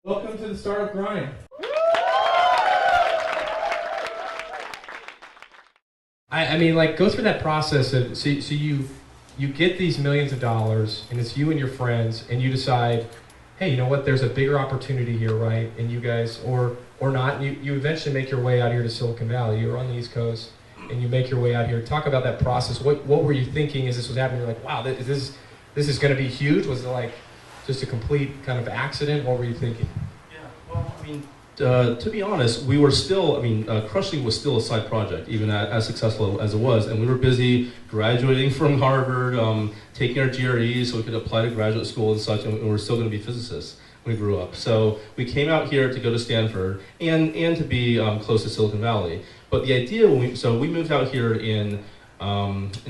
Welcome to the Startup Grind. I mean, like, go through that process of, so you get these millions of dollars, and it's you and your friends, and you decide, hey, you know what, there's a bigger opportunity here, right? And you guys, or not, you eventually make your way out here to Silicon Valley. You're on the East Coast, and you make your way out here. Talk about that process. What were you thinking as this was happening? You're like, wow, this is going to be huge? Was it like just a complete kind of accident? What were you thinking? Yeah, well, I mean, to be honest, we were still, Crushing was still a side project, even as successful as it was. And we were busy graduating from Harvard, taking our GRE so we could apply to graduate school and such, and we were still going to be physicists when we grew up. So we came out here to go to Stanford and to be close to Silicon Valley. But the idea, we moved out here in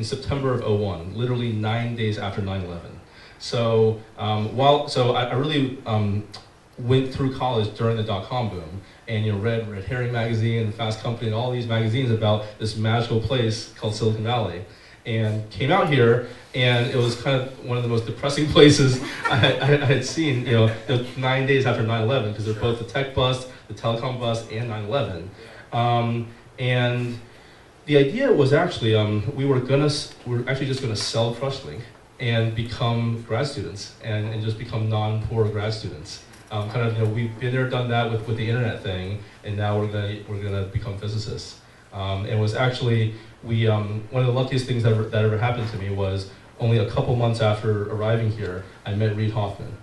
September of '01, literally 9 days after 9/11. So I really went through college during the dot-com boom, and read Red Herring magazine and Fast Company and all these magazines about this magical place called Silicon Valley, and came out here, and it was kind of one of the most depressing places I had seen. 9 days after 9/11, because they're both the tech bust, the telecom bust, and 9/11, and the idea was actually we were actually just gonna sell CrushLink and become grad students and just become non-poor grad students. We've been there, done that with the internet thing, and now we're gonna become physicists. It was actually one of the luckiest things that ever happened to me was only a couple months after arriving here, I met Reid Hoffman.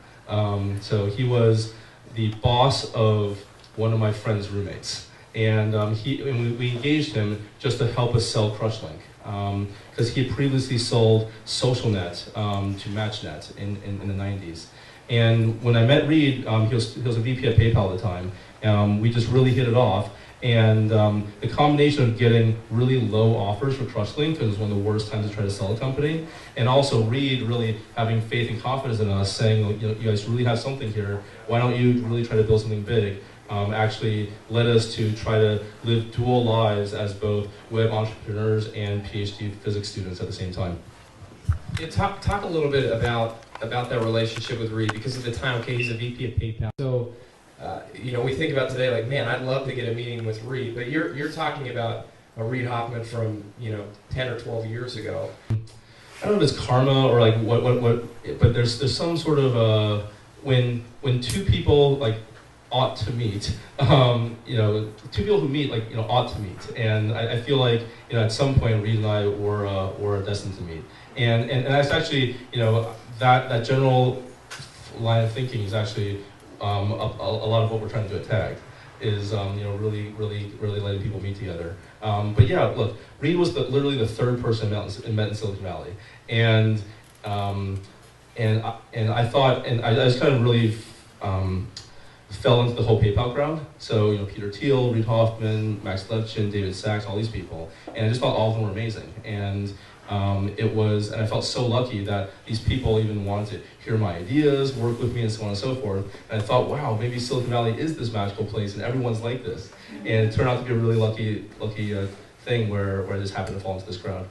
So he was the boss of one of my friend's roommates, and we engaged him just to help us sell CrushLink. Because he had previously sold SocialNet to MatchNet in the 90s. And when I met Reid, he was a VP at PayPal at the time. We just really hit it off. And the combination of getting really low offers for CrushLink, because it was one of the worst times to try to sell a company, and also Reid really having faith and confidence in us, saying, you guys really have something here. Why don't you really try to build something big? Actually led us to try to live dual lives as both web entrepreneurs and PhD physics students at the same time. Yeah, talk a little bit about that relationship with Reid, because at the time, okay, he's a VP at PayPal. So, we think about today, like, man, I'd love to get a meeting with Reid, but you're talking about a Reid Hoffman from 10 or 12 years ago. I don't know if it's karma or like what, but there's some sort of when two people like ought to meet, two people who meet ought to meet, and I feel like at some point Reid and I were destined to meet, and that's actually that general line of thinking is actually a lot of what we're trying to do at TAG is really letting people meet together. But yeah, look, Reid was literally the third person I met in Silicon Valley, and I thought, and I just kind of really fell into the whole PayPal crowd. So Peter Thiel, Reid Hoffman, Max Levchin, David Sachs, all these people, and I just thought all of them were amazing. And and I felt so lucky that these people even wanted to hear my ideas, work with me, and so on and so forth. And I thought, wow, maybe Silicon Valley is this magical place, and everyone's like this. And it turned out to be a really lucky thing where I just happened to fall into this crowd.